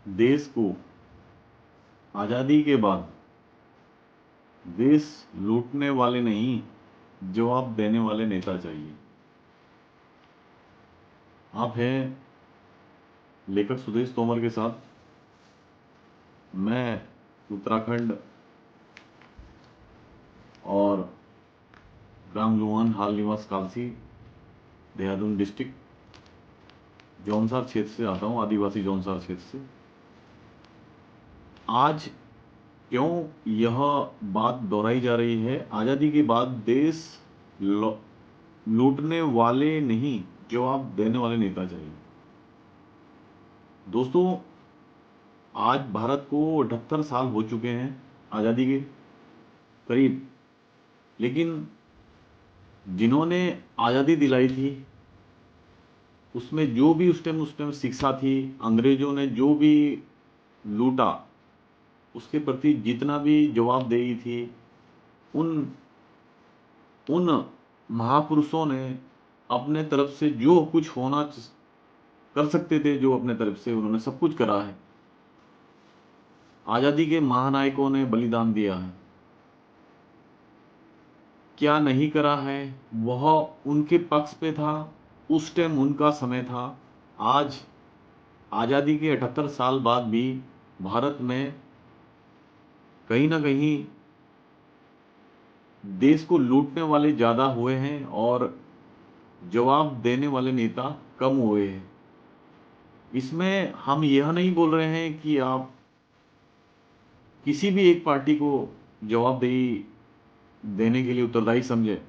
देश को आज़ादी के बाद देश लूटने वाले नहीं, जवाब देने वाले नेता चाहिए। आप हैं लेखक सुदेश तोमर के साथ। मैं उत्तराखंड और ग्राम लुहान हाल निवास कालसी, देहरादून डिस्ट्रिक्ट जौनसार क्षेत्र से आता हूँ, आदिवासी जौनसार क्षेत्र से। आज क्यों यह बात दोहराई जा रही है? आज़ादी के बाद देश लूटने वाले नहीं, जवाब देने वाले नेता चाहिए। दोस्तों, आज भारत को 78 साल हो चुके हैं आज़ादी के करीब, लेकिन जिन्होंने आज़ादी दिलाई थी उसमें जो भी उस टाइम शिक्षा थी, अंग्रेजों ने जो भी लूटा उसके प्रति जितना भी जवाबदेही थी, उन महापुरुषों ने अपने तरफ से जो कुछ होना कर सकते थे, जो अपने तरफ से उन्होंने सब कुछ करा है। आज़ादी के महानायकों ने बलिदान दिया है। क्या नहीं करा है, वह उनके पक्ष पे था, उस टाइम उनका समय था। आज आज़ादी के 78 साल बाद भी भारत में कहीं ना कहीं देश को लूटने वाले ज़्यादा हुए हैं और जवाब देने वाले नेता कम हुए हैं। इसमें हम यह नहीं बोल रहे हैं कि आप किसी भी एक पार्टी को जवाबदेही देने के लिए उत्तरदायी समझे,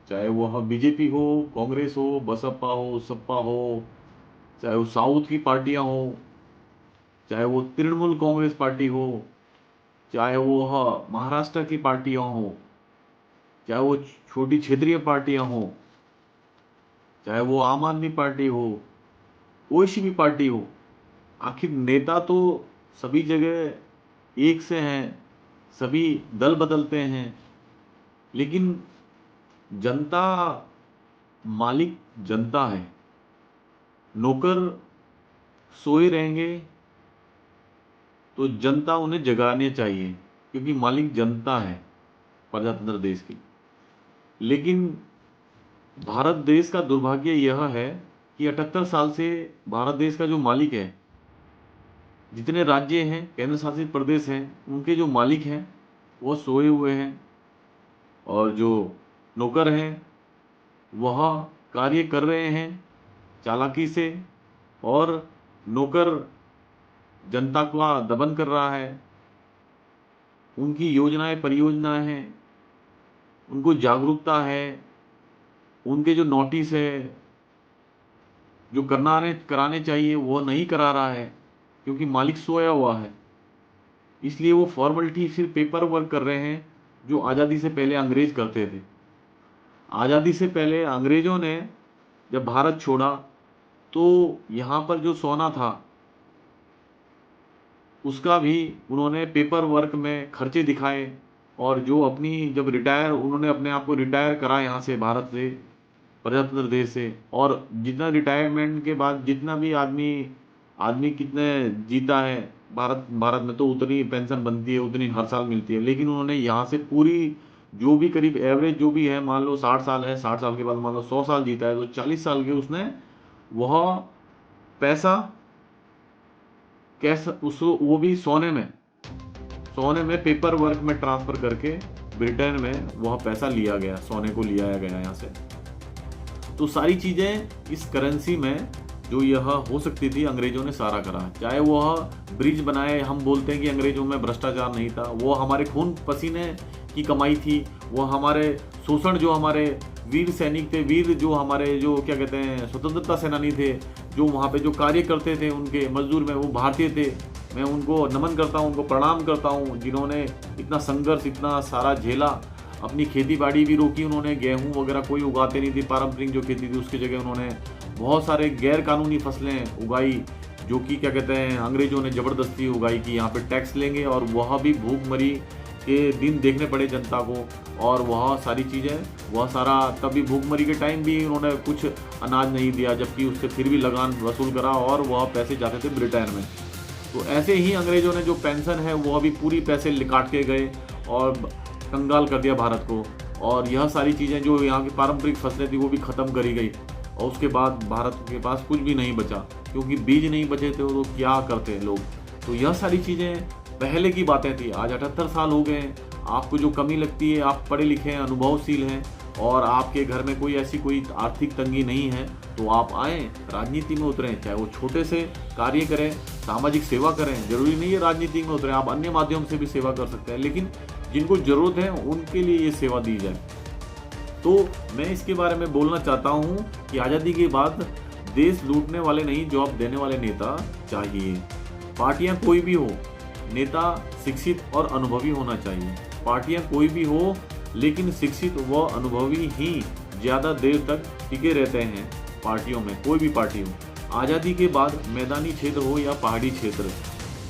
चाहे वह बीजेपी हो, कांग्रेस हो, बसपा हो, सपा हो, चाहे वो साउथ की पार्टियां हो, चाहे वो तृणमूल कांग्रेस पार्टी हो, चाहे वो महाराष्ट्र की पार्टियां हो, चाहे वो छोटी क्षेत्रीय पार्टियां हो, चाहे वो आम आदमी पार्टी हो, कोई सी भी पार्टी हो। आखिर नेता तो सभी जगह एक से हैं, सभी दल बदलते हैं, लेकिन जनता, मालिक जनता है। नौकर सोए रहेंगे तो जनता उन्हें जगाने चाहिए, क्योंकि मालिक जनता है प्रजातंत्र देश की। लेकिन भारत देश का दुर्भाग्य यह है कि 78 साल से भारत देश का जो मालिक है, जितने राज्य हैं, केंद्र शासित प्रदेश हैं, उनके जो मालिक हैं वो सोए हुए हैं, और जो नौकर हैं वह कार्य कर रहे हैं चालाकी से, और नौकर जनता का दमन कर रहा है। उनकी योजनाएं, परियोजनाएं हैं, उनको जागरूकता है, उनके जो नोटिस है, जो कराने चाहिए वो नहीं करा रहा है, क्योंकि मालिक सोया हुआ है। इसलिए वो फॉर्मेलिटी, सिर्फ पेपर वर्क कर रहे हैं, जो आज़ादी से पहले अंग्रेज करते थे। आज़ादी से पहले अंग्रेजों ने जब भारत छोड़ा तो यहाँ पर जो सोना था उसका भी उन्होंने पेपर वर्क में खर्चे दिखाए, और जो अपनी जब उन्होंने अपने आप को रिटायर करा यहाँ से, भारत से, प्रजातंत्र देश से, और जितना रिटायरमेंट के बाद जितना भी आदमी कितने जीता है भारत में, तो उतनी पेंशन बनती है, उतनी हर साल मिलती है। लेकिन उन्होंने यहाँ से पूरी जो भी करीब एवरेज जो भी है, मान लो 60 साल है, 60 साल के बाद मान लो 100 साल जीता है, तो 40 साल के उसने वह पैसा कैसे उसको, वो भी सोने में पेपर वर्क में ट्रांसफर करके ब्रिटेन में वह पैसा लिया गया, सोने को लिया गया यहाँ से। तो सारी चीज़ें इस करेंसी में जो यह हो सकती थी, अंग्रेजों ने सारा करा। चाहे वह ब्रिज बनाए, हम बोलते हैं कि अंग्रेजों में भ्रष्टाचार नहीं था, वो हमारे खून पसीने की कमाई थी, वो हमारे शोषण, जो हमारे वीर सैनिक थे, वीर जो हमारे जो क्या कहते हैं स्वतंत्रता सेनानी थे, जो वहाँ पे जो कार्य करते थे, उनके मजदूर में वो भारतीय थे। मैं उनको नमन करता हूँ, उनको प्रणाम करता हूँ, जिन्होंने इतना संघर्ष, इतना सारा झेला। अपनी खेती बाड़ी भी रोकी उन्होंने, गेहूं वगैरह कोई उगाते नहीं थे, पारंपरिक जो खेती थी उसकी जगह उन्होंने बहुत सारे गैर कानूनी फसलें उगाई, जो कि क्या कहते हैं अंग्रेजों ने ज़बरदस्ती उगाई कि यहाँ पे टैक्स लेंगे, और वह भी भूखमरी के दिन देखने पड़े जनता को। और वह सारी चीज़ें, वह सारा, तभी भूखमरी के टाइम भी उन्होंने कुछ अनाज नहीं दिया, जबकि उससे फिर भी लगान वसूल करा, और वह पैसे जाते थे ब्रिटेन में। तो ऐसे ही अंग्रेजों ने जो पेंशन है वो अभी पूरी पैसे काट के गए और कंगाल कर दिया भारत को, और यह सारी चीज़ें जो यहाँ की पारंपरिक फसलें थी वो भी ख़त्म करी गई, और उसके बाद भारत के पास कुछ भी नहीं बचा, क्योंकि बीज नहीं बचे थे तो क्या करते लोग। तो यह सारी चीज़ें पहले की बातें थी। आज 78 साल हो गए हैं। आपको जो कमी लगती है, आप पढ़े लिखे हैं, अनुभवशील हैं, और आपके घर में कोई ऐसी कोई आर्थिक तंगी नहीं है, तो आप आएँ, राजनीति में उतरें, चाहे वो छोटे से कार्य करें, सामाजिक सेवा करें। जरूरी नहीं है राजनीति में उतरें, आप अन्य माध्यम से भी सेवा कर सकते हैं, लेकिन जिनको ज़रूरत है उनके लिए ये सेवा दी जाए। तो मैं इसके बारे में बोलना चाहता हूँ कि आज़ादी के बाद देश लूटने वाले नहीं, जवाब देने वाले नेता चाहिए। पार्टियां कोई भी हो, नेता शिक्षित और अनुभवी होना चाहिए। पार्टियां कोई भी हो, लेकिन शिक्षित व अनुभवी ही ज़्यादा देर तक टिके रहते हैं पार्टियों में, कोई भी पार्टी हो। आज़ादी के बाद मैदानी क्षेत्र हो या पहाड़ी क्षेत्र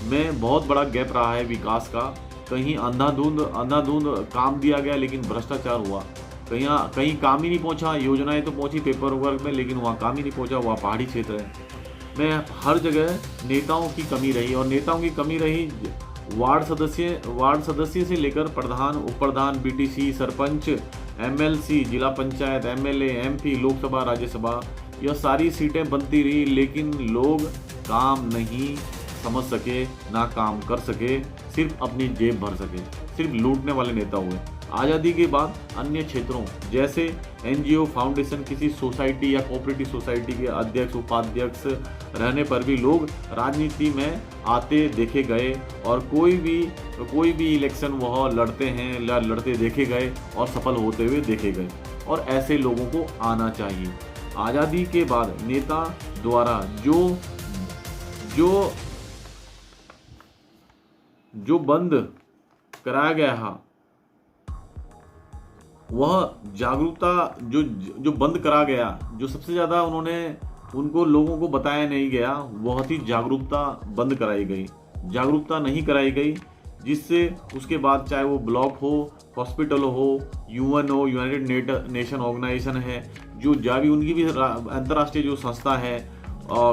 में बहुत बड़ा गैप रहा है विकास का। कहीं अंधाधुंध काम दिया गया लेकिन भ्रष्टाचार हुआ, कहीं काम ही नहीं पहुंचा। योजनाएं तो पहुंची पेपर वर्क में, लेकिन वहाँ काम ही नहीं पहुंचा, वहाँ पहाड़ी क्षेत्र है। में हर जगह नेताओं की कमी रही, और नेताओं की कमी रही वार्ड सदस्य से लेकर प्रधान, उप प्रधान, बीटीसी, सरपंच, एमएलसी, जिला पंचायत, एमएलए, एमपी, लोकसभा, राज्यसभा, यह सारी सीटें बनती रही, लेकिन लोग काम नहीं समझ सके, ना काम कर सके, सिर्फ अपनी जेब भर सके, सिर्फ लूटने वाले नेता हुए। आज़ादी के बाद अन्य क्षेत्रों जैसे एनजीओ, फाउंडेशन, किसी सोसाइटी या कोऑपरेटिव सोसाइटी के अध्यक्ष, उपाध्यक्ष रहने पर भी लोग राजनीति में आते देखे गए, और कोई भी इलेक्शन वह लड़ते हैं, लड़ते देखे गए और सफल होते हुए देखे गए, और ऐसे लोगों को आना चाहिए। आज़ादी के बाद नेता द्वारा जो बंद कराया गया है, वह जागरूकता जो बंद करा गया, जो सबसे ज़्यादा उनको लोगों को बताया नहीं गया, बहुत ही जागरूकता बंद कराई गई, जागरूकता नहीं कराई गई, जिससे उसके बाद चाहे वो ब्लॉक हो, हॉस्पिटल हो, यूएन हो, यूनाइटेड नेशन ऑर्गेनाइजेशन है, जो भी उनकी भी अंतर्राष्ट्रीय जो संस्था है,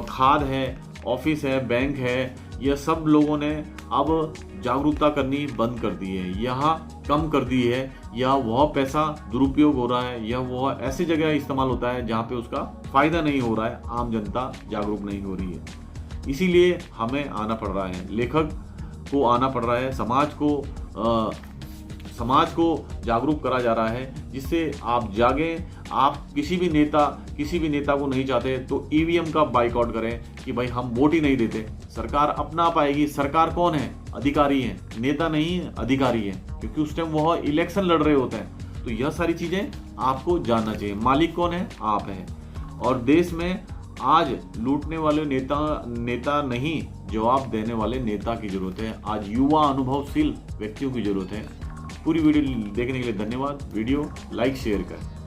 खाद है, ऑफिस है, बैंक है, यह सब लोगों ने अब जागरूकता करनी बंद कर दी है, यहाँ कम कर दी है। या वह पैसा दुरुपयोग हो रहा है, या वह ऐसी जगह इस्तेमाल होता है जहाँ पे उसका फायदा नहीं हो रहा है, आम जनता जागरूक नहीं हो रही है। इसीलिए हमें आना पड़ रहा है, लेखक को आना पड़ रहा है, समाज को जागरूक करा जा रहा है, जिससे आप जागें। आप किसी भी नेता को नहीं चाहते तो ईवीएम का बाइकआउट करें कि भाई हम वोट ही नहीं देते, सरकार अपना आप आएगी। सरकार कौन है? अधिकारी हैं, नेता नहीं अधिकारी हैं, क्योंकि उस टाइम वह इलेक्शन लड़ रहे होते हैं। तो यह सारी चीजें आपको जानना चाहिए। मालिक कौन है? आप हैं। और देश में आज लूटने वाले नेता नहीं, जवाब देने वाले नेता की जरूरत है। आज युवा अनुभवशील व्यक्तियों की जरूरत है। पूरी वीडियो देखने के लिए धन्यवाद। वीडियो लाइक शेयर करें।